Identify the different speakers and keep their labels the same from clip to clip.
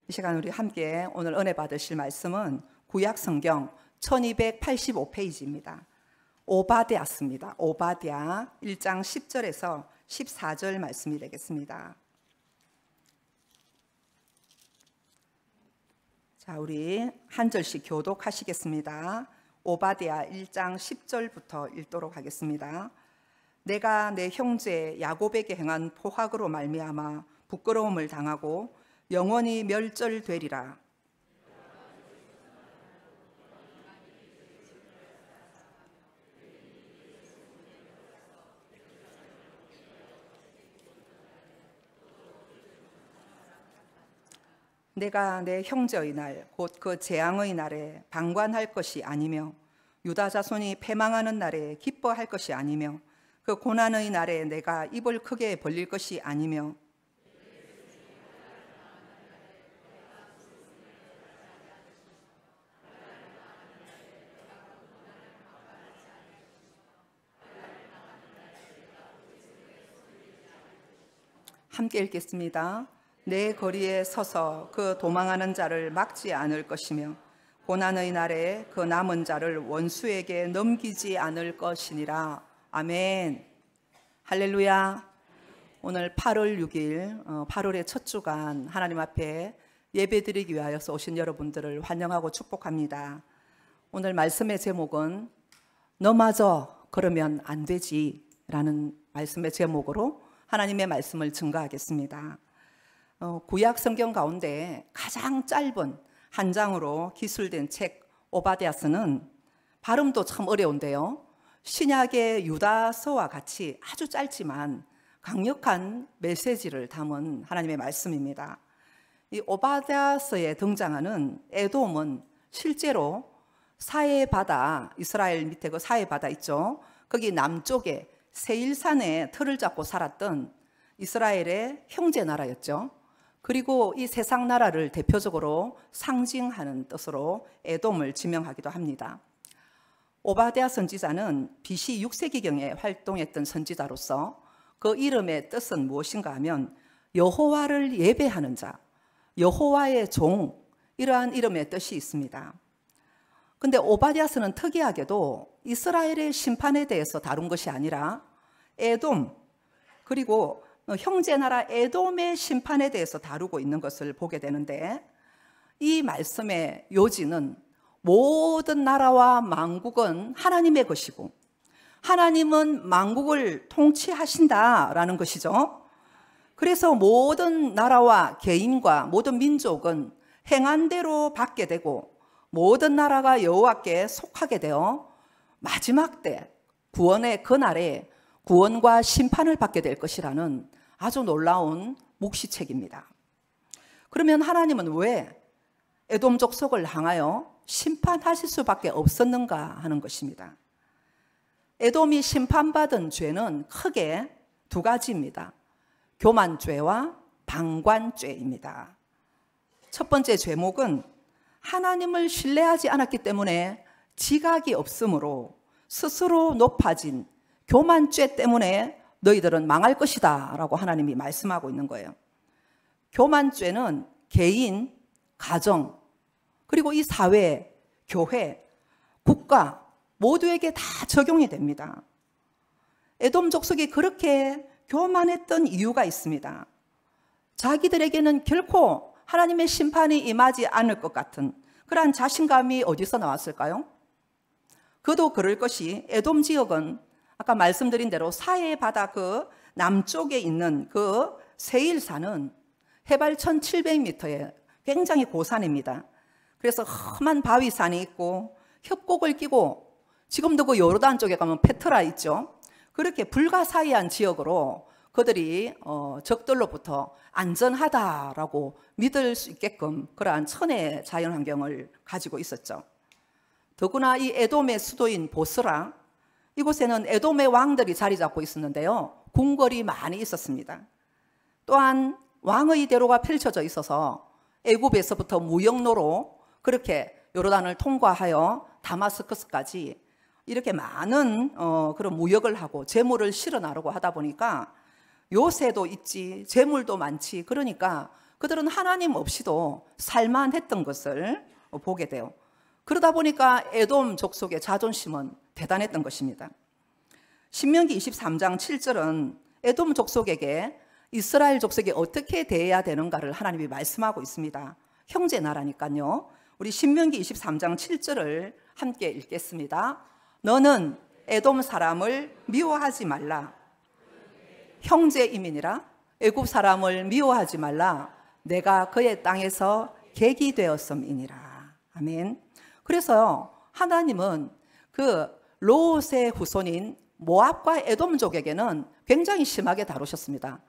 Speaker 1: 이 시간 우리 함께 오늘 은혜 받으실 말씀은 구약 성경 1285페이지입니다. 오바댜입니다. 오바댜 1장 10절에서 14절 말씀이 되겠습니다. 자, 우리 한 절씩 교독하시겠습니다. 오바댜 1장 10절부터 읽도록 하겠습니다. 내가 내 형제 야곱에게 행한 포악으로 말미암아 부끄러움을 당하고 영원히 멸절되리라. 내가 내 형제의 날 곧 그 재앙의 날에 방관할 것이 아니며 유다 자손이 패망하는 날에 기뻐할 것이 아니며 그 고난의 날에 내가 입을 크게 벌릴 것이 아니며 함께 읽겠습니다. 내 거리에 서서 그 도망하는 자를 막지 않을 것이며 고난의 날에 그 남은 자를 원수에게 넘기지 않을 것이니라. 아멘. 할렐루야. 오늘 8월 6일 8월의 첫 주간 하나님 앞에 예배드리기 위하여서 오신 여러분들을 환영하고 축복합니다. 오늘 말씀의 제목은 너마저 그러면 안 되지 라는 말씀의 제목으로 하나님의 말씀을 증거하겠습니다. 구약 성경 가운데 가장 짧은 한 장으로 기술된 책 오바댜서는 발음도 참 어려운데요. 신약의 유다서와 같이 아주 짧지만 강력한 메시지를 담은 하나님의 말씀입니다. 이 오바댜서에 등장하는 에돔은 실제로 사해바다, 이스라엘 밑에 그 사해바다 있죠. 거기 남쪽에 세일산에 틀을 잡고 살았던 이스라엘의 형제 나라였죠. 그리고 이 세상 나라를 대표적으로 상징하는 뜻으로 에돔을 지명하기도 합니다. 오바댜 선지자는 BC 6세기경에 활동했던 선지자로서 그 이름의 뜻은 무엇인가 하면 여호와를 예배하는 자, 여호와의 종, 이러한 이름의 뜻이 있습니다. 근데 오바댜서는 특이하게도 이스라엘의 심판에 대해서 다룬 것이 아니라 에돔, 그리고 형제 나라 에돔의 심판에 대해서 다루고 있는 것을 보게 되는데, 이 말씀의 요지는 모든 나라와 만국은 하나님의 것이고 하나님은 만국을 통치하신다라는 것이죠. 그래서 모든 나라와 개인과 모든 민족은 행한 대로 받게 되고 모든 나라가 여호와께 속하게 되어 마지막 때 구원의 그날에 구원과 심판을 받게 될 것이라는 아주 놀라운 묵시책입니다. 그러면 하나님은 왜 에돔 족속을 향하여 심판하실 수밖에 없었는가 하는 것입니다. 에돔이 심판받은 죄는 크게 두 가지입니다. 교만죄와 방관죄입니다. 첫 번째 죄목은 하나님을 신뢰하지 않았기 때문에 지각이 없으므로 스스로 높아진 교만죄 때문에 너희들은 망할 것이다 라고 하나님이 말씀하고 있는 거예요. 교만죄는 개인, 가정, 그리고 이 사회, 교회, 국가 모두에게 다 적용이 됩니다. 에돔 족속이 그렇게 교만했던 이유가 있습니다. 자기들에게는 결코 하나님의 심판이 임하지 않을 것 같은 그러한 자신감이 어디서 나왔을까요? 그도 그럴 것이 에돔 지역은 아까 말씀드린 대로 사해 바다 그 남쪽에 있는 그 세일산은 해발 1700m의 굉장히 고산입니다. 그래서 험한 바위산이 있고 협곡을 끼고 지금도 그 요르단 쪽에 가면 페트라 있죠. 그렇게 불가사의한 지역으로 그들이 적들로부터 안전하다라고 믿을 수 있게끔 그러한 천혜의 자연환경을 가지고 있었죠. 더구나 이 에돔의 수도인 보스라, 이곳에는 에돔의 왕들이 자리 잡고 있었는데요. 궁궐이 많이 있었습니다. 또한 왕의 대로가 펼쳐져 있어서 애굽에서부터 무역로로 그렇게 요르단을 통과하여 다마스커스까지 이렇게 많은 그런 무역을 하고 재물을 실어 나르고 하다 보니까 요새도 있지 재물도 많지, 그러니까 그들은 하나님 없이도 살만했던 것을 보게 돼요. 그러다 보니까 에돔 족속의 자존심은 대단했던 것입니다. 신명기 23장 7절은 에돔 족속에게 이스라엘 족속이 어떻게 대해야 되는가를 하나님이 말씀하고 있습니다. 형제 나라니까요. 우리 신명기 23장 7절을 함께 읽겠습니다. 너는 에돔 사람을 미워하지 말라. 형제임이니라. 애굽 사람을 미워하지 말라. 내가 그의 땅에서 객이 되었음이니라. 아멘. 그래서 하나님은 그 롯의 후손인 모압과 에돔족에게는 굉장히 심하게 다루셨습니다.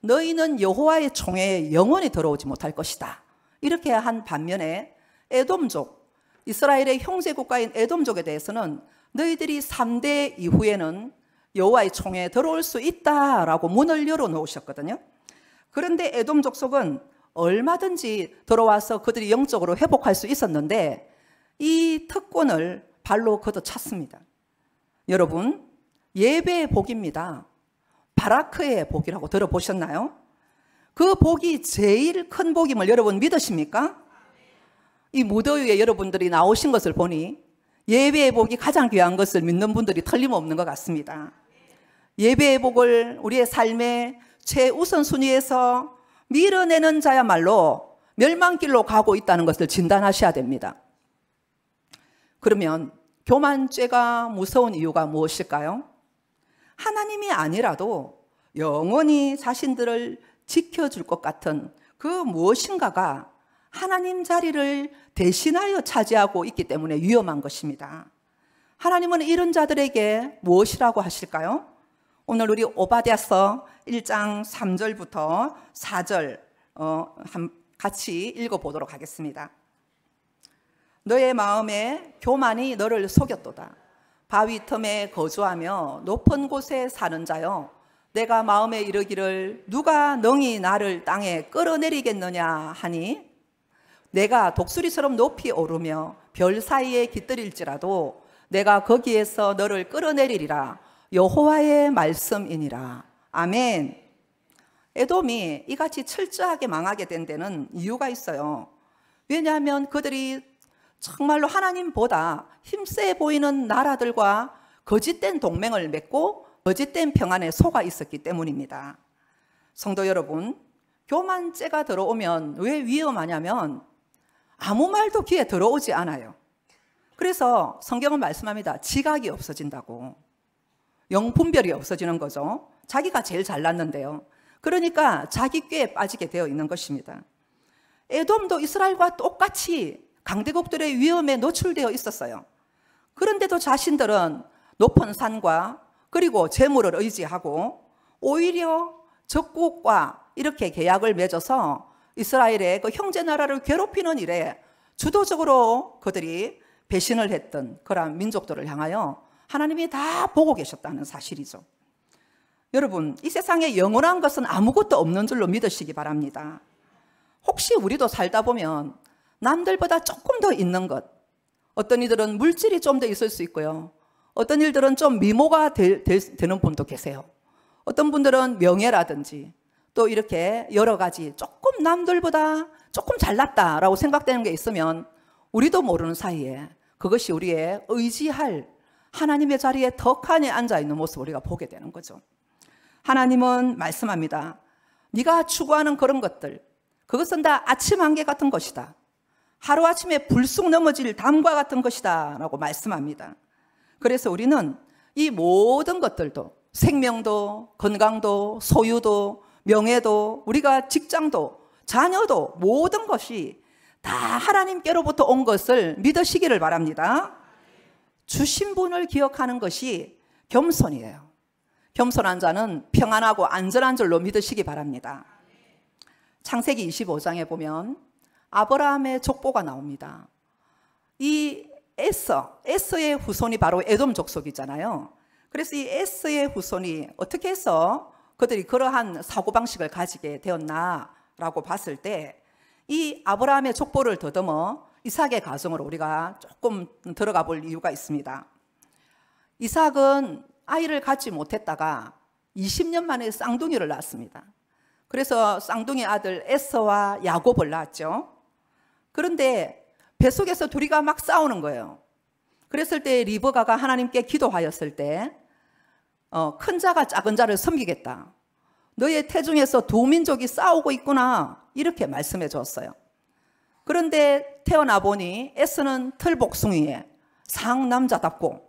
Speaker 1: 너희는 여호와의 총회에 영원히 들어오지 못할 것이다. 이렇게 한 반면에 에돔족, 이스라엘의 형제 국가인 에돔족에 대해서는 너희들이 3대 이후에는 여호와의 총회에 들어올 수 있다라고 문을 열어놓으셨거든요. 그런데 에돔 족속은 얼마든지 들어와서 그들이 영적으로 회복할 수 있었는데 이 특권을 발로 걷어찼습니다. 여러분, 예배의 복입니다. 바라크의 복이라고 들어보셨나요? 그 복이 제일 큰 복임을 여러분 믿으십니까? 이 무더위에 여러분들이 나오신 것을 보니 예배의 복이 가장 귀한 것을 믿는 분들이 틀림없는 것 같습니다. 예배의 복을 우리의 삶의 최우선순위에서 밀어내는 자야말로 멸망길로 가고 있다는 것을 진단하셔야 됩니다. 그러면 교만죄가 무서운 이유가 무엇일까요? 하나님이 아니라도 영원히 자신들을 지켜줄 것 같은 그 무엇인가가 하나님 자리를 대신하여 차지하고 있기 때문에 위험한 것입니다. 하나님은 이런 자들에게 무엇이라고 하실까요? 오늘 우리 오바댜서 1장 3절부터 4절 같이 읽어보도록 하겠습니다. 너의 마음에 교만이 너를 속였도다. 바위 틈에 거주하며 높은 곳에 사는 자여, 내가 마음에 이르기를 누가 능히 나를 땅에 끌어내리겠느냐 하니, 내가 독수리처럼 높이 오르며 별 사이에 깃들일지라도 내가 거기에서 너를 끌어내리리라. 여호와의 말씀이니라. 아멘. 에돔이 이같이 철저하게 망하게 된 데는 이유가 있어요. 왜냐하면 그들이 정말로 하나님보다 힘세 보이는 나라들과 거짓된 동맹을 맺고 거짓된 평안에 속아 있었기 때문입니다. 성도 여러분, 교만죄가 들어오면 왜 위험하냐면 아무 말도 귀에 들어오지 않아요. 그래서 성경은 말씀합니다. 지각이 없어진다고. 영분별이 없어지는 거죠. 자기가 제일 잘났는데요. 그러니까 자기 꾀에 빠지게 되어 있는 것입니다. 에돔도 이스라엘과 똑같이 강대국들의 위험에 노출되어 있었어요. 그런데도 자신들은 높은 산과 그리고 재물을 의지하고 오히려 적국과 이렇게 계약을 맺어서 이스라엘의 그 형제 나라를 괴롭히는 일에 주도적으로 그들이 배신을 했던 그러한 민족들을 향하여 하나님이 다 보고 계셨다는 사실이죠. 여러분, 이 세상에 영원한 것은 아무것도 없는 줄로 믿으시기 바랍니다. 혹시 우리도 살다 보면 남들보다 조금 더 있는 것, 어떤 이들은 물질이 좀 더 있을 수 있고요. 어떤 일들은 좀 미모가 되는 분도 계세요. 어떤 분들은 명예라든지 또 이렇게 여러 가지 조금 남들보다 조금 잘났다라고 생각되는 게 있으면 우리도 모르는 사이에 그것이 우리의 의지할 하나님의 자리에 덕하니 앉아있는 모습을 우리가 보게 되는 거죠. 하나님은 말씀합니다. 네가 추구하는 그런 것들, 그것은 다 아침 안개 같은 것이다. 하루아침에 불쑥 넘어질 담과 같은 것이다 라고 말씀합니다. 그래서 우리는 이 모든 것들도, 생명도, 건강도, 소유도, 명예도, 우리가 직장도, 자녀도, 모든 것이 다 하나님께로부터 온 것을 믿으시기를 바랍니다. 주신 분을 기억하는 것이 겸손이에요. 겸손한 자는 평안하고 안전한 줄로 믿으시기 바랍니다. 창세기 25장에 보면 아브라함의 족보가 나옵니다. 이 에서의 후손이 바로 에돔 족속이잖아요. 그래서 이 에서의 후손이 어떻게 해서 그들이 그러한 사고방식을 가지게 되었나라고 봤을 때 이 아브라함의 족보를 더듬어 이삭의 가정으로 우리가 조금 들어가 볼 이유가 있습니다. 이삭은 아이를 갖지 못했다가 20년 만에 쌍둥이를 낳았습니다. 그래서 쌍둥이 아들 에서와 야곱을 낳았죠. 그런데 뱃속에서 둘이가 막 싸우는 거예요. 그랬을 때 리브가가 하나님께 기도하였을 때 큰 자가 작은 자를 섬기겠다. 너의 태중에서 두 민족이 싸우고 있구나. 이렇게 말씀해 주었어요. 그런데 태어나 보니 에서는 털복숭이에 상남자답고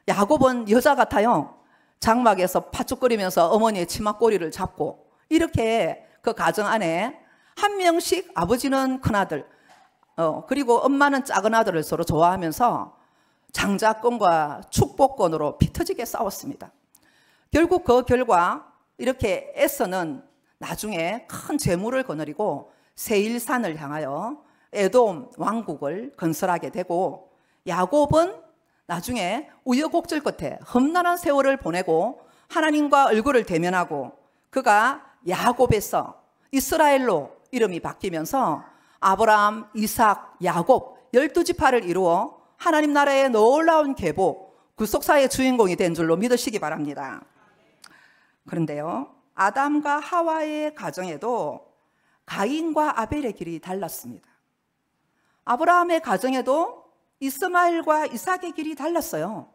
Speaker 1: 야곱은 여자 같아요. 장막에서 파죽거리면서 어머니의 치마꼬리를 잡고 이렇게 그 가정 안에 한 명씩 아버지는 큰아들 그리고 엄마는 작은 아들을 서로 좋아하면서 장자권과 축복권으로 피 터지게 싸웠습니다. 결국 그 결과 이렇게 에서는 나중에 큰 재물을 거느리고 세일산을 향하여 에돔 왕국을 건설하게 되고 야곱은 나중에 우여곡절 끝에 험난한 세월을 보내고 하나님과 얼굴을 대면하고 그가 야곱에서 이스라엘로 이름이 바뀌면서 아브라함, 이삭, 야곱 12지파를 이루어 하나님 나라의 놀라운 계보, 구속사의 주인공이 된 줄로 믿으시기 바랍니다. 그런데요, 아담과 하와의 가정에도 가인과 아벨의 길이 달랐습니다. 아브라함의 가정에도 이스마엘과 이삭의 길이 달랐어요.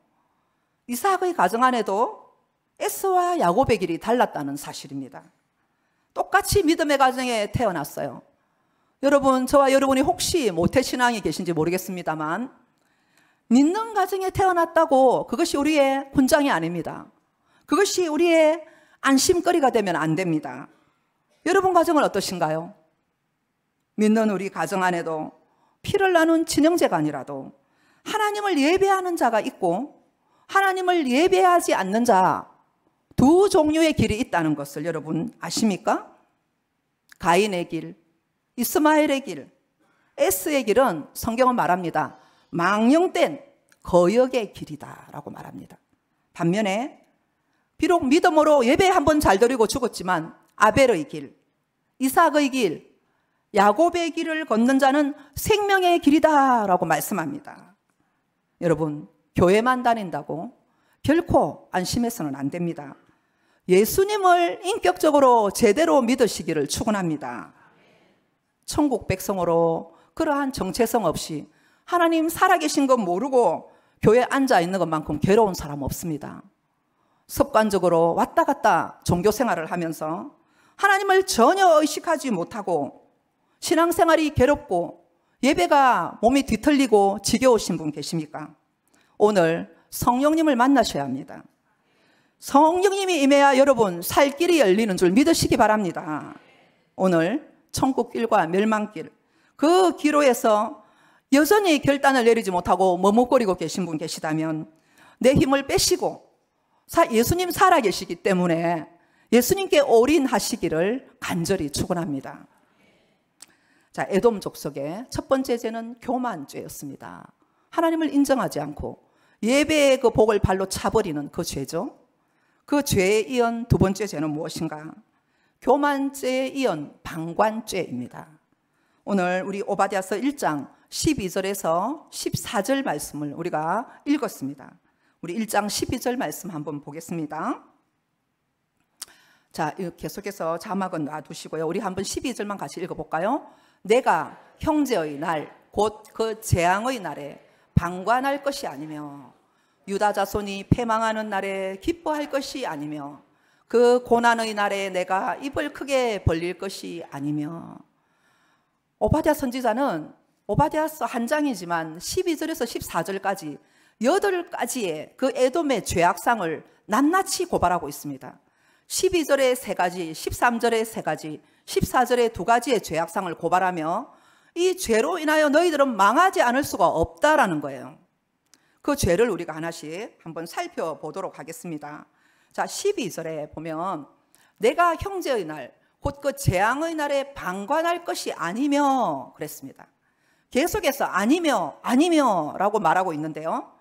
Speaker 1: 이삭의 가정 안에도 에서와 야곱의 길이 달랐다는 사실입니다. 똑같이 믿음의 가정에 태어났어요. 여러분, 저와 여러분이 혹시 모태신앙이 계신지 모르겠습니다만 믿는 가정에 태어났다고 그것이 우리의 훈장이 아닙니다. 그것이 우리의 안심거리가 되면 안 됩니다. 여러분 가정은 어떠신가요? 믿는 우리 가정 안에도 피를 나눈 친형제가 아니라도 하나님을 예배하는 자가 있고 하나님을 예배하지 않는 자 두 종류의 길이 있다는 것을 여러분 아십니까? 가인의 길, 이스마엘의 길, 에스의 길은 성경은 말합니다. 망령된 거역의 길이다라고 말합니다. 반면에 비록 믿음으로 예배 한번 잘 드리고 죽었지만 아벨의 길, 이삭의 길, 야곱의 길을 걷는 자는 생명의 길이다라고 말씀합니다. 여러분, 교회만 다닌다고 결코 안심해서는 안 됩니다. 예수님을 인격적으로 제대로 믿으시기를 축원합니다. 천국 백성으로 그러한 정체성 없이 하나님 살아계신 것 모르고 교회에 앉아 있는 것만큼 괴로운 사람 없습니다. 습관적으로 왔다 갔다 종교 생활을 하면서 하나님을 전혀 의식하지 못하고 신앙생활이 괴롭고 예배가 몸이 뒤틀리고 지겨우신 분 계십니까? 오늘 성령님을 만나셔야 합니다. 성령님이 임해야 여러분 살 길이 열리는 줄 믿으시기 바랍니다. 오늘 천국길과 멸망길 그 기로에서 여전히 결단을 내리지 못하고 머뭇거리고 계신 분 계시다면 내 힘을 빼시고 예수님 살아계시기 때문에 예수님께 올인하시기를 간절히 축원합니다. 자, 에돔 족속의 첫 번째 죄는 교만죄였습니다. 하나님을 인정하지 않고 예배의 그 복을 발로 차버리는 그 죄죠. 그 죄에 이은 두 번째 죄는 무엇인가? 교만죄에 이은 방관죄입니다. 오늘 우리 오바댜서 1장 12절에서 14절 말씀을 우리가 읽었습니다. 우리 1장 12절 말씀 한번 보겠습니다. 자, 계속해서 자막은 놔두시고요. 우리 한번 12절만 같이 읽어볼까요? 내가 형제의 날, 곧 그 재앙의 날에 방관할 것이 아니며 유다 자손이 패망하는 날에 기뻐할 것이 아니며 그 고난의 날에 내가 입을 크게 벌릴 것이 아니며. 오바댜 선지자는 오바댜서 한 장이지만 12절에서 14절까지 8가지의 그 에돔의 죄악상을 낱낱이 고발하고 있습니다. 12절에 3가지, 13절에 3가지, 14절에 2가지의 죄악상을 고발하며 이 죄로 인하여 너희들은 망하지 않을 수가 없다라는 거예요. 그 죄를 우리가 하나씩 한번 살펴보도록 하겠습니다. 자, 12절에 보면 내가 형제의 날, 곧 그 재앙의 날에 방관할 것이 아니며 그랬습니다. 계속해서 아니며 라고 말하고 있는데요.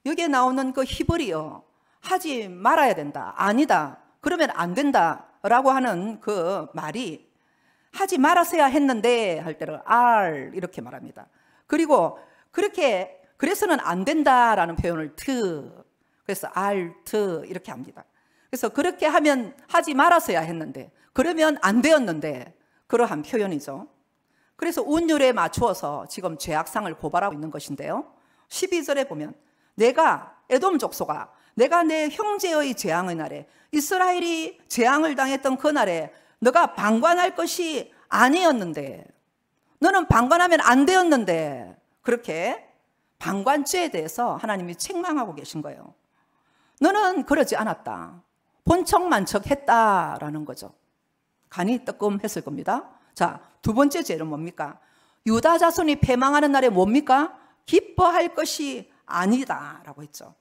Speaker 1: 여기에 나오는 그 히브리어 하지 말아야 된다, 아니다, 그러면 안 된다 라고 하는 그 말이 하지 말았어야 했는데 할 때를 알 이렇게 말합니다. 그리고 그래서는 안 된다라는 표현을 그래서 알트 이렇게 합니다. 그래서 그렇게 하면 하지 말았어야 했는데 그러면 안 되었는데 그러한 표현이죠. 그래서 운율에 맞추어서 지금 죄악상을 고발하고 있는 것인데요. 12절에 보면 내가 에돔 족속아 내가 내 형제의 재앙의 날에 이스라엘이 재앙을 당했던 그 날에 너가 방관할 것이 아니었는데 너는 방관하면 안 되었는데 그렇게 방관죄에 대해서 하나님이 책망하고 계신 거예요. 너는 그러지 않았다. 본척만척 했다라는 거죠. 간이 뜨끔했을 겁니다. 자, 두 번째 죄는 뭡니까? 유다 자손이 패망하는 날에 뭡니까? 기뻐할 것이 아니다라고 했죠.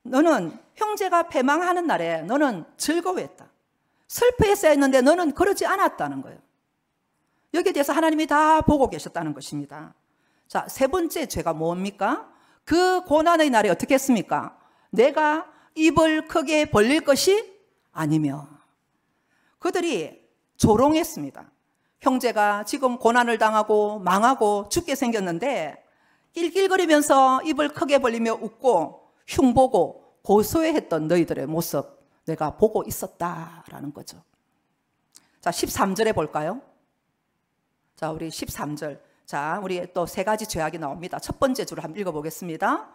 Speaker 1: 너는 형제가 패망하는 날에 너는 즐거워했다. 슬퍼했어야 했는데 너는 그러지 않았다는 거예요. 여기에 대해서 하나님이 다 보고 계셨다는 것입니다. 자, 세 번째 죄가 뭡니까? 그 고난의 날에 어떻게 했습니까? 내가 입을 크게 벌릴 것이 아니며. 그들이 조롱했습니다. 형제가 지금 고난을 당하고 망하고 죽게 생겼는데 낄낄거리면서 입을 크게 벌리며 웃고 흉보고 고소해했던 너희들의 모습 내가 보고 있었다라는 거죠. 자, 13절에 볼까요? 자, 우리 13절. 자, 우리 또 세 가지 죄악이 나옵니다. 첫 번째 줄을 한번 읽어보겠습니다.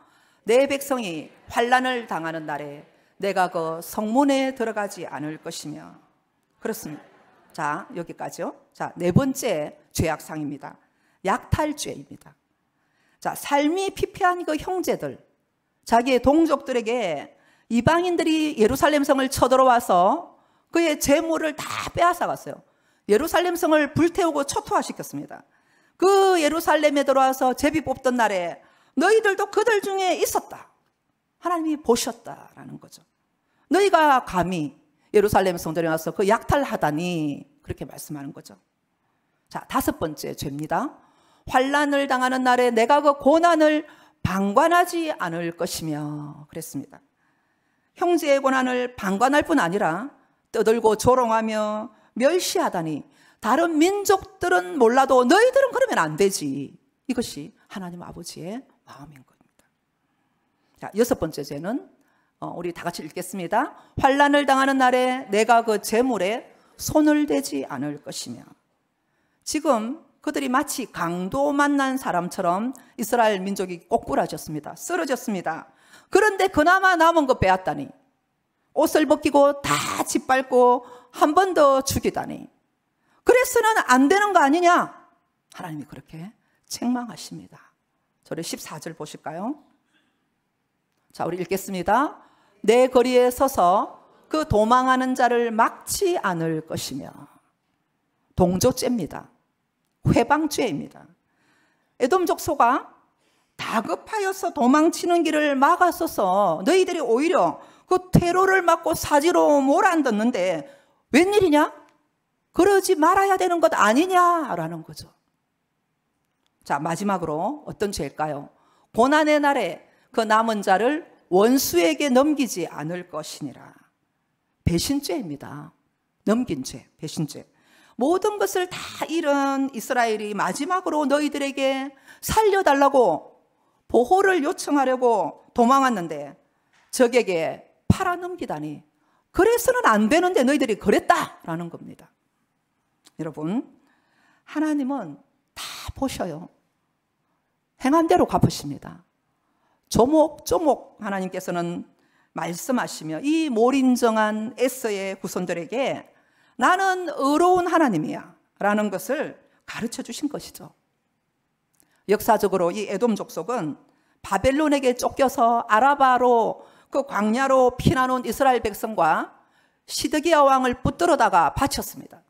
Speaker 1: 내 백성이 환난을 당하는 날에 내가 그 성문에 들어가지 않을 것이며. 그렇습니다. 자, 여기까지요. 자, 네 번째 죄악상입니다. 약탈죄입니다. 자, 삶이 피폐한 그 형제들, 자기의 동족들에게 이방인들이 예루살렘 성을 쳐들어와서 그의 재물을 다 빼앗아갔어요. 예루살렘 성을 불태우고 초토화시켰습니다. 그 예루살렘에 들어와서 제비 뽑던 날에 너희들도 그들 중에 있었다. 하나님이 보셨다라는 거죠. 너희가 감히 예루살렘 성전에 와서 그 약탈하다니 그렇게 말씀하는 거죠. 자, 다섯 번째 죄입니다. 환난을 당하는 날에 내가 그 고난을 방관하지 않을 것이며 그랬습니다. 형제의 고난을 방관할 뿐 아니라 떠들고 조롱하며 멸시하다니 다른 민족들은 몰라도 너희들은 그러면 안 되지. 이것이 하나님 아버지의 마음인 겁니다. 자, 여섯 번째 죄는 우리 다 같이 읽겠습니다. 환난을 당하는 날에 내가 그 재물에 손을 대지 않을 것이며. 지금 그들이 마치 강도 만난 사람처럼 이스라엘 민족이 꼬꾸라졌습니다. 쓰러졌습니다. 그런데 그나마 남은 거 빼앗다니, 옷을 벗기고 다 짓밟고 한 번 더 죽이다니, 그래서는 안 되는 거 아니냐? 하나님이 그렇게 책망하십니다. 저를 14절 보실까요? 자, 우리 읽겠습니다. 내 거리에 서서 그 도망하는 자를 막지 않을 것이며. 동조죄입니다. 회방죄입니다. 에돔 족속아 다급하여서 도망치는 길을 막았어서 너희들이 오히려 그 퇴로를 막고 사지로 몰아앉았는데 웬일이냐? 그러지 말아야 되는 것 아니냐라는 거죠. 자, 마지막으로 어떤 죄일까요? 고난의 날에 그 남은 자를 원수에게 넘기지 않을 것이니라. 배신죄입니다. 넘긴 죄, 배신죄. 모든 것을 다 잃은 이스라엘이 마지막으로 너희들에게 살려달라고 보호를 요청하려고 도망왔는데 적에게 팔아넘기다니, 그래서는 안 되는데 너희들이 그랬다라는 겁니다. 여러분, 하나님은 다 보셔요. 행한 대로 갚으십니다. 조목조목 하나님께서는 말씀하시며 이 몰인정한 에서의 후손들에게 나는 의로운 하나님이야 라는 것을 가르쳐 주신 것이죠. 역사적으로 이 에돔 족속은 바벨론에게 쫓겨서 아라바로 그 광야로 피난온 이스라엘 백성과 시드기야 왕을 붙들어다가 바쳤습니다.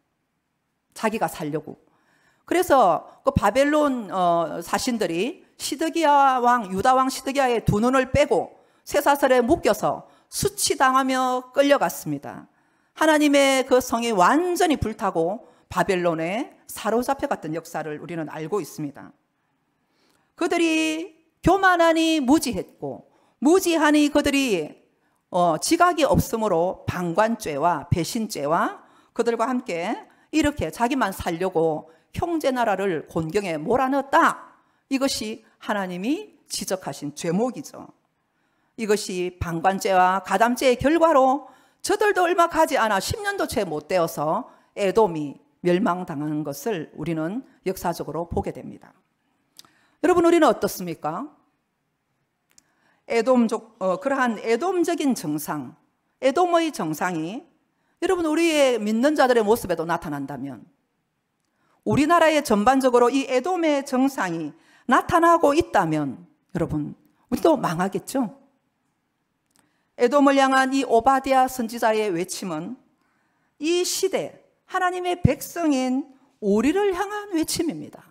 Speaker 1: 자기가 살려고. 그래서 그 바벨론 사신들이 시드기야 왕, 유다 왕 시드기야의 두 눈을 빼고 쇠사슬에 묶여서 수치당하며 끌려갔습니다. 하나님의 그 성이 완전히 불타고 바벨론에 사로잡혀갔던 역사를 우리는 알고 있습니다. 그들이 교만하니 무지했고 무지하니 그들이 지각이 없으므로 방관죄와 배신죄와 그들과 함께 이렇게 자기만 살려고 형제 나라를 곤경에 몰아넣었다. 이것이 하나님이 지적하신 죄목이죠. 이것이 방관죄와 가담죄의 결과로 저들도 얼마 가지 않아 10년도 채 못 되어서 에돔이 멸망당하는 것을 우리는 역사적으로 보게 됩니다. 여러분, 우리는 어떻습니까? 그러한 에돔적인 정상, 에돔의 정상이 여러분 우리의 믿는 자들의 모습에도 나타난다면, 우리나라의 전반적으로 이 에돔의 정상이 나타나고 있다면 여러분 우리도 망하겠죠? 에돔을 향한 이 오바댜 선지자의 외침은 이 시대 하나님의 백성인 우리를 향한 외침입니다.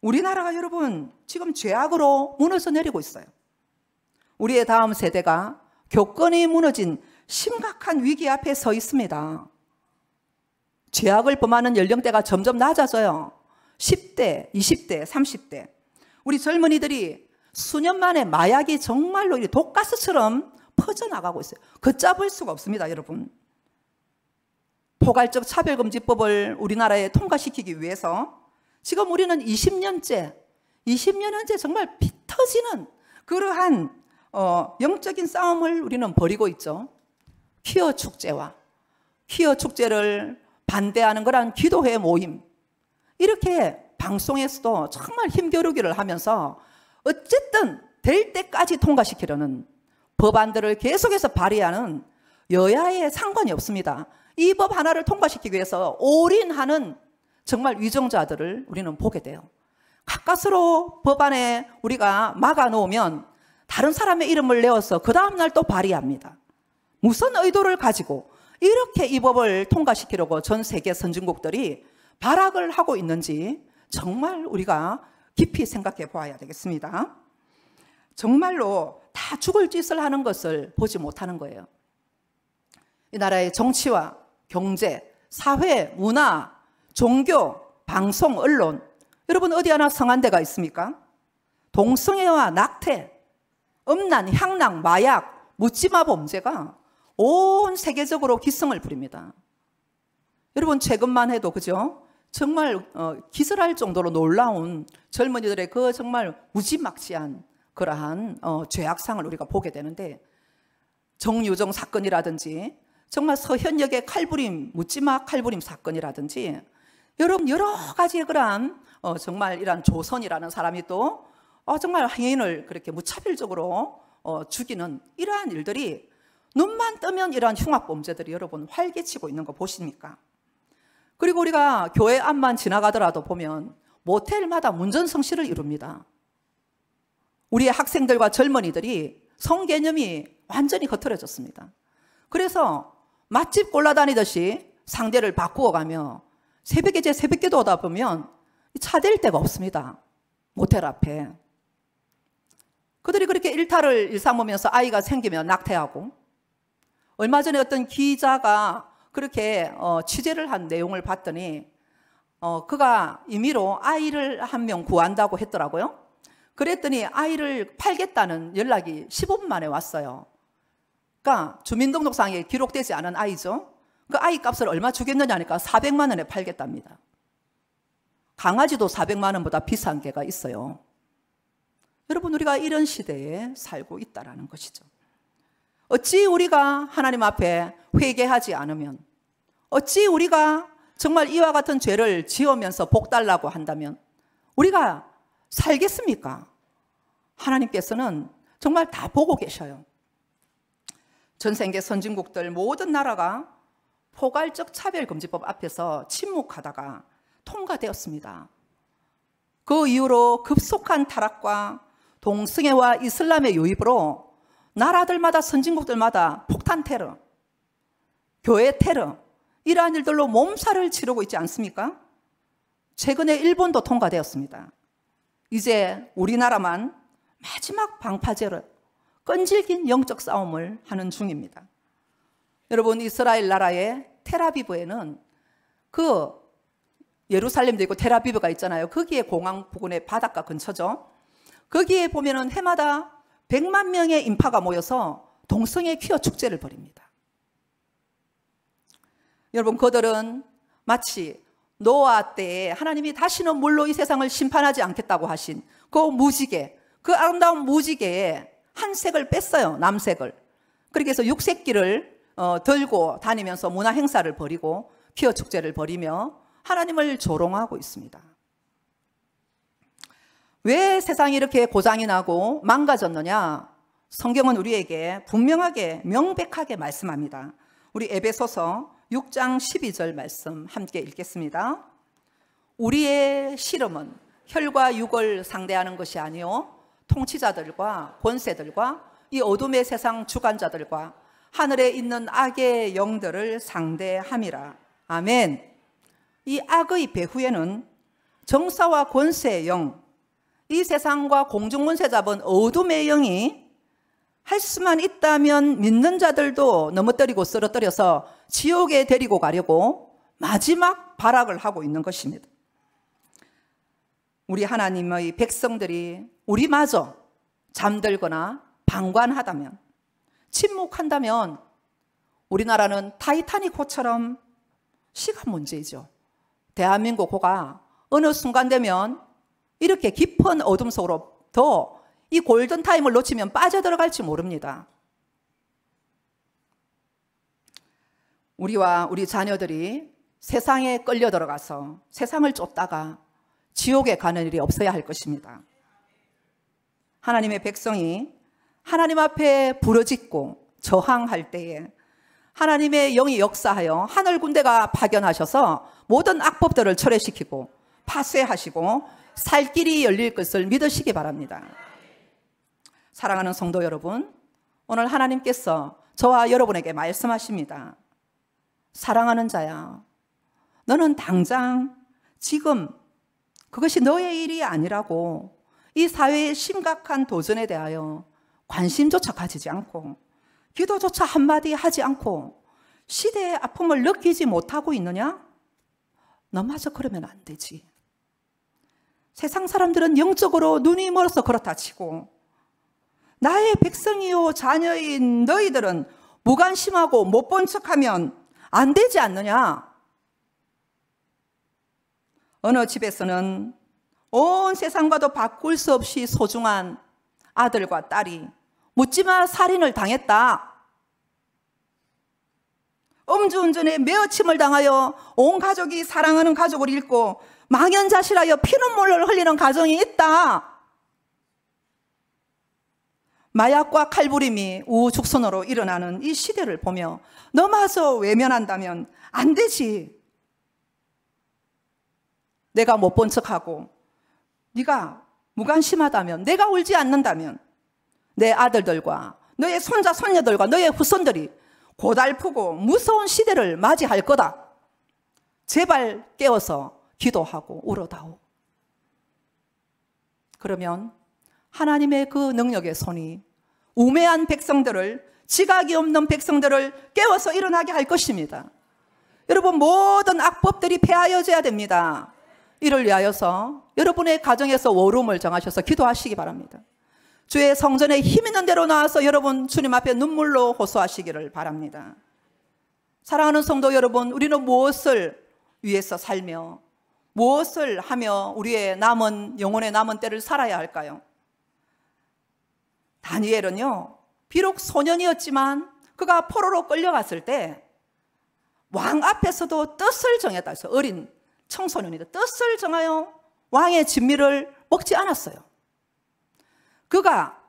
Speaker 1: 우리나라가 여러분 지금 죄악으로 무너져 내리고 있어요. 우리의 다음 세대가 교권이 무너진 심각한 위기 앞에 서 있습니다. 죄악을 범하는 연령대가 점점 낮아져요. 10대, 20대, 30대. 우리 젊은이들이 수년 만에 마약이 정말로 독가스처럼 퍼져나가고 있어요. 걷잡을 수가 없습니다, 여러분. 포괄적 차별금지법을 우리나라에 통과시키기 위해서 지금 우리는 20년째 정말 피 터지는 그러한 영적인 싸움을 우리는 벌이고 있죠. 퀴어 축제를 반대하는 그런 기도회 모임, 이렇게 방송에서도 정말 힘겨루기를 하면서 어쨌든 될 때까지 통과시키려는 법안들을 계속해서 발의하는 여야에 상관이 없습니다. 이 법 하나를 통과시키기 위해서 올인하는 정말 위정자들을 우리는 보게 돼요. 가까스로 법안에 우리가 막아놓으면 다른 사람의 이름을 내어서 그 다음날 또 발의합니다. 무슨 의도를 가지고 이렇게 이 법을 통과시키려고 전 세계 선진국들이 발악을 하고 있는지 정말 우리가 깊이 생각해 보아야 되겠습니다. 정말로 다 죽을 짓을 하는 것을 보지 못하는 거예요. 이 나라의 정치와 경제, 사회, 문화, 종교, 방송, 언론, 여러분 어디 하나 성한 데가 있습니까? 동성애와 낙태, 음란, 향락, 마약, 묻지마 범죄가 온 세계적으로 기승을 부립니다. 여러분 최근만 해도 그죠? 정말 기절할 정도로 놀라운 젊은이들의 그 정말 무지막지한 그러한 죄악상을 우리가 보게 되는데, 정유정 사건이라든지 정말 서현역의 칼부림, 묻지마 칼부림 사건이라든지 여러분 여러 가지의 그러한 정말 이런 조선이라는 사람이 또 정말 행인을 그렇게 무차별적으로 죽이는 이러한 일들이 눈만 뜨면 이러한 흉악범죄들이 여러분 활개치고 있는 거 보십니까? 그리고 우리가 교회 앞만 지나가더라도 보면 모텔마다 문전성시를 이룹니다. 우리의 학생들과 젊은이들이 성 개념이 완전히 흐트러졌습니다. 그래서 맛집 골라다니듯이 상대를 바꾸어가며 새벽기도 오다 보면 차댈 데가 없습니다. 모텔 앞에. 그들이 그렇게 일탈을 일삼으면서 아이가 생기면 낙태하고, 얼마 전에 어떤 기자가 그렇게 취재를 한 내용을 봤더니 그가 임의로 아이를 한 명 구한다고 했더라고요. 그랬더니 아이를 팔겠다는 연락이 15분 만에 왔어요. 그러니까 주민등록상에 기록되지 않은 아이죠. 그 아이 값을 얼마 주겠느냐니까 400만 원에 팔겠답니다. 강아지도 400만 원보다 비싼 개가 있어요. 여러분 우리가 이런 시대에 살고 있다는 것이죠. 어찌 우리가 하나님 앞에 회개하지 않으면, 어찌 우리가 정말 이와 같은 죄를 지으면서 복 달라고 한다면 우리가 살겠습니까? 하나님께서는 정말 다 보고 계셔요. 전 세계 선진국들 모든 나라가 포괄적 차별금지법 앞에서 침묵하다가 통과되었습니다. 그 이후로 급속한 타락과 동성애와 이슬람의 유입으로 나라들마다 선진국들마다 폭탄 테러, 교회 테러, 이러한 일들로 몸살을 치르고 있지 않습니까? 최근에 일본도 통과되었습니다. 이제 우리나라만 마지막 방파제로 끈질긴 영적 싸움을 하는 중입니다. 여러분 이스라엘 나라의 텔아비브에는 그 예루살렘도 있고 텔아비브가 있잖아요. 거기에 공항 부근의 바닷가 근처죠. 거기에 보면은 해마다 100만 명의 인파가 모여서 동성애 퀴어 축제를 벌입니다. 여러분 그들은 마치 노아 때에 하나님이 다시는 물로 이 세상을 심판하지 않겠다고 하신 그 무지개, 그 아름다운 무지개에 한 색을 뺐어요. 남색을. 그렇게 해서 육색기를 들고 다니면서 문화 행사를 벌이고 피어 축제를 벌이며 하나님을 조롱하고 있습니다. 왜 세상이 이렇게 고장이 나고 망가졌느냐? 성경은 우리에게 분명하게 명백하게 말씀합니다. 우리 에베소서 6장 12절 말씀 함께 읽겠습니다. 우리의 씨름은 혈과 육을 상대하는 것이 아니요 통치자들과 권세들과 이 어둠의 세상 주관자들과 하늘에 있는 악의 영들을 상대함이라. 아멘. 이 악의 배후에는 정사와 권세의 영, 이 세상과 공중문세 잡은 어둠의 영이 할 수만 있다면 믿는 자들도 넘어뜨리고 쓰러뜨려서 지옥에 데리고 가려고 마지막 발악을 하고 있는 것입니다. 우리 하나님의 백성들이 우리마저 잠들거나 방관하다면, 침묵한다면 우리나라는 타이타닉호처럼 시간 문제이죠. 대한민국 호가 어느 순간 되면 이렇게 깊은 어둠 속으로 더 이 골든타임을 놓치면 빠져들어갈지 모릅니다. 우리와 우리 자녀들이 세상에 끌려 들어가서 세상을 쫓다가 지옥에 가는 일이 없어야 할 것입니다. 하나님의 백성이 하나님 앞에 부르짖고 저항할 때에 하나님의 영이 역사하여 하늘 군대가 파견하셔서 모든 악법들을 철회시키고 파쇄하시고 살 길이 열릴 것을 믿으시기 바랍니다. 사랑하는 성도 여러분, 오늘 하나님께서 저와 여러분에게 말씀하십니다. 사랑하는 자야, 너는 당장 지금 그것이 너의 일이 아니라고 이 사회의 심각한 도전에 대하여 관심조차 가지지 않고 기도조차 한마디 하지 않고 시대의 아픔을 느끼지 못하고 있느냐? 너마저 그러면 안 되지. 세상 사람들은 영적으로 눈이 멀어서 그렇다 치고 나의 백성이요 자녀인 너희들은 무관심하고 못 본 척하면 안 되지 않느냐? 어느 집에서는 온 세상과도 바꿀 수 없이 소중한 아들과 딸이 묻지마 살인을 당했다. 음주운전에 매어침을 당하여 온 가족이 사랑하는 가족을 잃고 망연자실하여 피눈물을 흘리는 가정이 있다. 마약과 칼부림이 우후죽순으로 일어나는 이 시대를 보며 너마저 외면한다면 안 되지. 내가 못 본 척하고 네가 무관심하다면, 내가 울지 않는다면 내 아들들과 너의 손자 손녀들과 너의 후손들이 고달프고 무서운 시대를 맞이할 거다. 제발 깨어서 기도하고 울어다오. 그러면 하나님의 그 능력의 손이 우매한 백성들을, 지각이 없는 백성들을 깨워서 일어나게 할 것입니다. 여러분, 모든 악법들이 폐하여져야 됩니다. 이를 위하여서 여러분의 가정에서 워룸을 정하셔서 기도하시기 바랍니다. 주의 성전에 힘 있는 대로 나와서 여러분 주님 앞에 눈물로 호소하시기를 바랍니다. 사랑하는 성도 여러분, 우리는 무엇을 위해서 살며 무엇을 하며 우리의 남은 영혼의 남은 때를 살아야 할까요? 다니엘은요, 비록 소년이었지만 그가 포로로 끌려갔을 때 왕 앞에서도 뜻을 정했다 해서, 어린 청소년이다, 뜻을 정하여 왕의 진미를 먹지 않았어요. 그가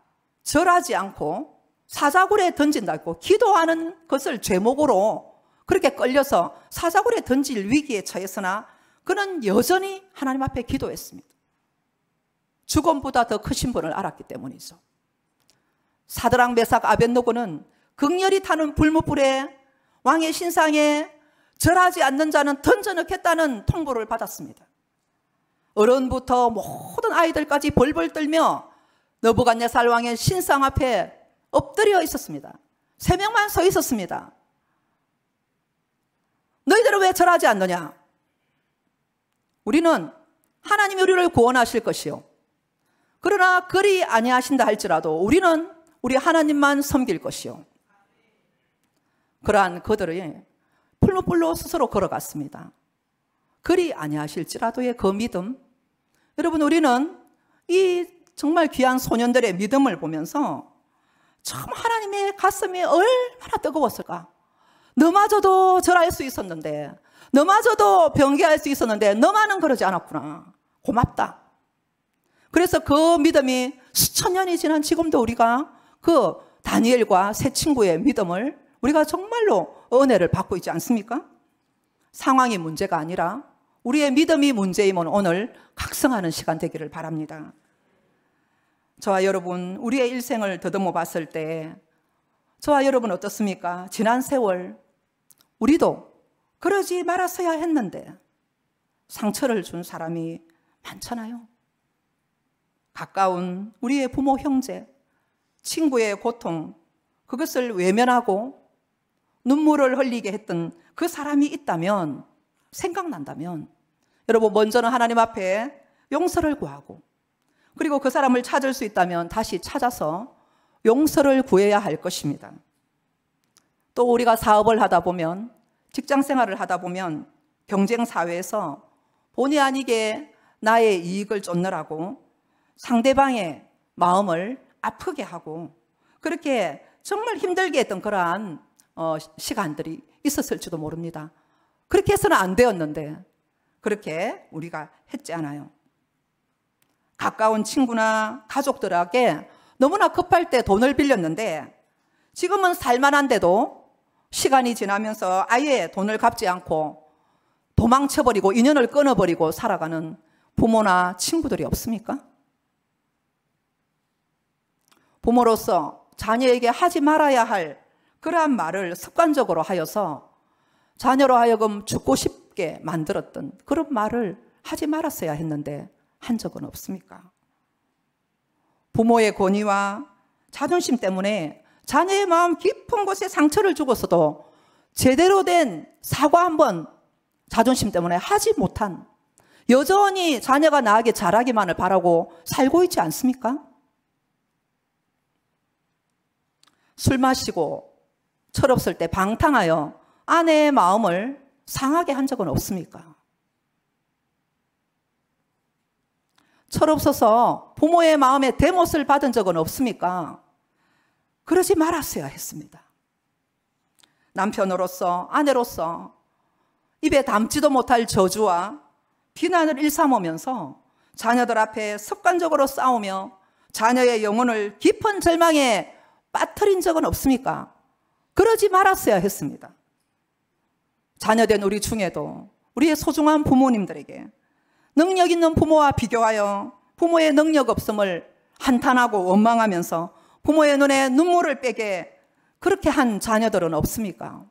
Speaker 1: 절하지 않고 사자굴에 던진다고 기도하는 것을 죄목으로 그렇게 끌려서 사자굴에 던질 위기에 처했으나 그는 여전히 하나님 앞에 기도했습니다. 죽음보다 더 크신 분을 알았기 때문이죠. 사드락 메삭 아벳노고는 극렬히 타는 불못불에 왕의 신상에 절하지 않는 자는 던져넣겠다는 통보를 받았습니다. 어른부터 모든 아이들까지 벌벌 떨며 느부갓네살 왕의 신상 앞에 엎드려 있었습니다. 3명만 서 있었습니다. 너희들은 왜 절하지 않느냐? 우리는 하나님이 우리를 구원하실 것이요, 그러나 그리 아니하신다 할지라도 우리는 우리 하나님만 섬길 것이요. 그러한 그들이 풀무불로 스스로 걸어갔습니다. 그리 아니하실지라도의 그 믿음, 여러분, 우리는 이 정말 귀한 소년들의 믿음을 보면서 참 하나님의 가슴이 얼마나 뜨거웠을까, 너마저도 절할 수 있었는데, 너마저도 병기할 수 있었는데 너만은 그러지 않았구나. 고맙다. 그래서 그 믿음이 수천 년이 지난 지금도 우리가 그 다니엘과 세 친구의 믿음을 우리가 정말로 은혜를 받고 있지 않습니까? 상황이 문제가 아니라 우리의 믿음이 문제이면 오늘 각성하는 시간 되기를 바랍니다. 저와 여러분, 우리의 일생을 더듬어 봤을 때 저와 여러분 어떻습니까? 지난 세월 우리도 그러지 말았어야 했는데 상처를 준 사람이 많잖아요. 가까운 우리의 부모, 형제, 친구의 고통, 그것을 외면하고 눈물을 흘리게 했던 그 사람이 있다면, 생각난다면 여러분 먼저는 하나님 앞에 용서를 구하고, 그리고 그 사람을 찾을 수 있다면 다시 찾아서 용서를 구해야 할 것입니다. 또 우리가 사업을 하다 보면, 직장 생활을 하다 보면 경쟁 사회에서 본의 아니게 나의 이익을 쫓느라고 상대방의 마음을 아프게 하고 그렇게 정말 힘들게 했던 그러한 시간들이 있었을지도 모릅니다. 그렇게 해서는 안 되었는데 그렇게 우리가 했지 않아요. 가까운 친구나 가족들에게 너무나 급할 때 돈을 빌렸는데 지금은 살만한데도 시간이 지나면서 아예 돈을 갚지 않고 도망쳐버리고 인연을 끊어버리고 살아가는 부모나 친구들이 없습니까? 부모로서 자녀에게 하지 말아야 할 그러한 말을 습관적으로 하여서 자녀로 하여금 죽고 싶게 만들었던 그런 말을 하지 말았어야 했는데 한 적은 없습니까? 부모의 권위와 자존심 때문에 자녀의 마음 깊은 곳에 상처를 주고서도 제대로 된 사과 한번 자존심 때문에 하지 못한, 여전히 자녀가 나에게 잘하기만을 바라고 살고 있지 않습니까? 술 마시고 철없을 때 방탕하여 아내의 마음을 상하게 한 적은 없습니까? 철없어서 부모의 마음에 대못을 받은 적은 없습니까? 그러지 말았어야 했습니다. 남편으로서, 아내로서 입에 담지도 못할 저주와 비난을 일삼으면서 자녀들 앞에 습관적으로 싸우며 자녀의 영혼을 깊은 절망에 빠뜨린 적은 없습니까? 그러지 말았어야 했습니다. 자녀된 우리 중에도 우리의 소중한 부모님들에게 능력 있는 부모와 비교하여 부모의 능력 없음을 한탄하고 원망하면서 부모의 눈에 눈물을 빼게 그렇게 한 자녀들은 없습니까?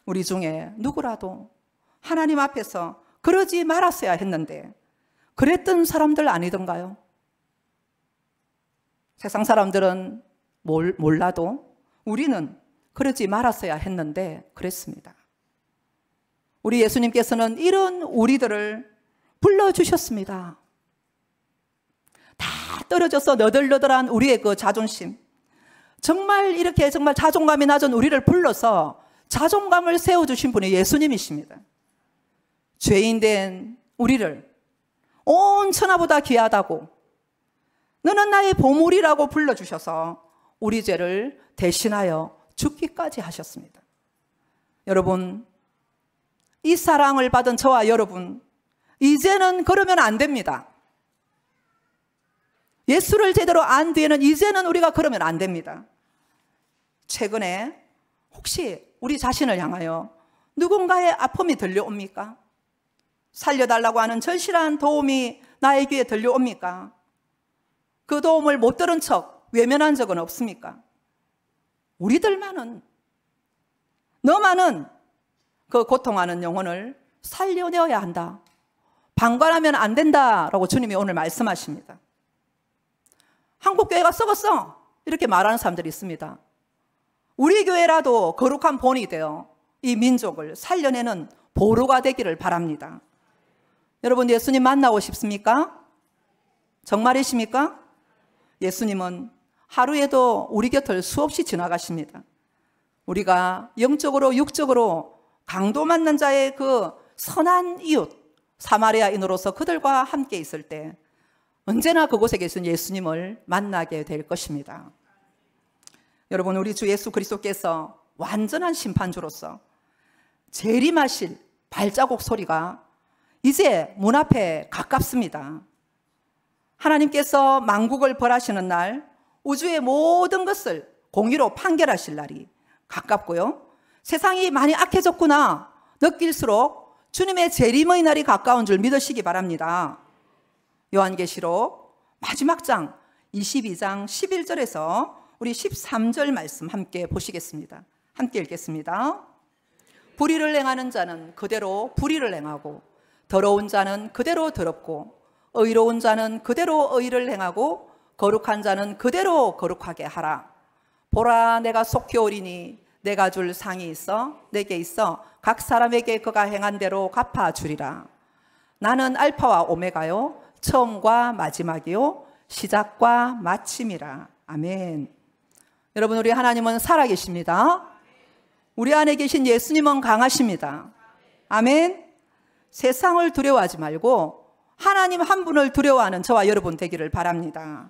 Speaker 1: 우리 중에 누구라도 하나님 앞에서 그러지 말았어야 했는데 그랬던 사람들 아니던가요? 세상 사람들은 몰라도 우리는 그러지 말았어야 했는데 그랬습니다. 우리 예수님께서는 이런 우리들을 불러주셨습니다. 다 떨어져서 너덜너덜한 우리의 그 자존심, 정말 이렇게 정말 자존감이 낮은 우리를 불러서 자존감을 세워주신 분이 예수님이십니다. 죄인된 우리를 온 천하보다 귀하다고, 너는 나의 보물이라고 불러주셔서 우리 죄를 대신하여 죽기까지 하셨습니다. 여러분, 이 사랑을 받은 저와 여러분, 이제는 그러면 안 됩니다. 예수를 제대로 안 뒤에는 이제는 우리가 그러면 안 됩니다. 최근에 혹시 우리 자신을 향하여 누군가의 아픔이 들려옵니까? 살려달라고 하는 절실한 도움이 나의 귀에 들려옵니까? 그 도움을 못 들은 척 외면한 적은 없습니까? 우리들만은, 너만은 그 고통하는 영혼을 살려내어야 한다. 방관하면 안 된다라고 주님이 오늘 말씀하십니다. 한국 교회가 썩었어 이렇게 말하는 사람들이 있습니다. 우리 교회라도 거룩한 본이 되어 이 민족을 살려내는 보루가 되기를 바랍니다. 여러분, 예수님 만나고 싶습니까? 정말이십니까? 예수님은 하루에도 우리 곁을 수없이 지나가십니다. 우리가 영적으로 육적으로 강도 만난 자의 그 선한 이웃 사마리아인으로서 그들과 함께 있을 때 언제나 그곳에 계신 예수님을 만나게 될 것입니다. 여러분, 우리 주 예수 그리스도께서 완전한 심판주로서 재림하실 발자국 소리가 이제 문 앞에 가깝습니다. 하나님께서 만국을 벌하시는 날, 우주의 모든 것을 공의로 판결하실 날이 가깝고요. 세상이 많이 악해졌구나 느낄수록 주님의 재림의 날이 가까운 줄 믿으시기 바랍니다. 요한계시록 마지막 장 22장 11절에서 우리 13절 말씀 함께 보시겠습니다. 함께 읽겠습니다. 불의를 행하는 자는 그대로 불의를 행하고 더러운 자는 그대로 더럽고 의로운 자는 그대로 의를 행하고 거룩한 자는 그대로 거룩하게 하라. 보라, 내가 속히 오리니 내가 줄 상이 있어 내게 있어 각 사람에게 그가 행한 대로 갚아주리라. 나는 알파와 오메가요 처음과 마지막이요 시작과 마침이라. 아멘. 여러분, 우리 하나님은 살아계십니다. 우리 안에 계신 예수님은 강하십니다. 아멘. 세상을 두려워하지 말고 하나님 한 분을 두려워하는 저와 여러분 되기를 바랍니다.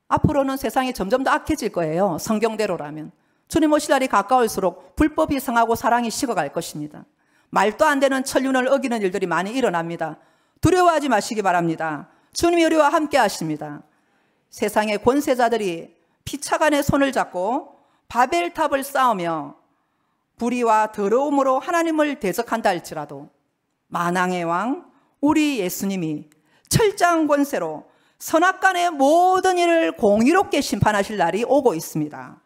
Speaker 1: 앞으로는 세상이 점점 더 악해질 거예요. 성경대로라면. 주님 오실 날이 가까울수록 불법이 성하고 사랑이 식어갈 것입니다. 말도 안 되는 천륜을 어기는 일들이 많이 일어납니다. 두려워하지 마시기 바랍니다. 주님이 우리와 함께 하십니다. 세상의 권세자들이 피차간의 손을 잡고 바벨탑을 쌓으며 불의와 더러움으로 하나님을 대적한다 할지라도 만왕의 왕 우리 예수님이 철저한 권세로 선악간의 모든 일을 공의롭게 심판하실 날이 오고 있습니다.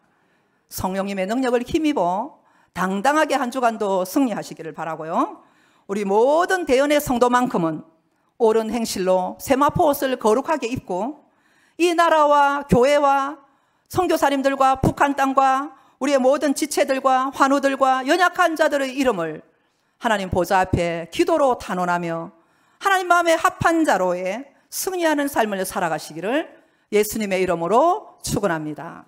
Speaker 1: 성령님의 능력을 힘입어 당당하게 한 주간도 승리하시기를 바라고요. 우리 모든 대연의 성도만큼은 옳은 행실로 세마포 옷을 거룩하게 입고 이 나라와 교회와 선교사님들과 북한 땅과 우리의 모든 지체들과 환우들과 연약한 자들의 이름을 하나님 보좌 앞에 기도로 탄원하며 하나님 마음에 합한 자로의 승리하는 삶을 살아가시기를 예수님의 이름으로 축원합니다.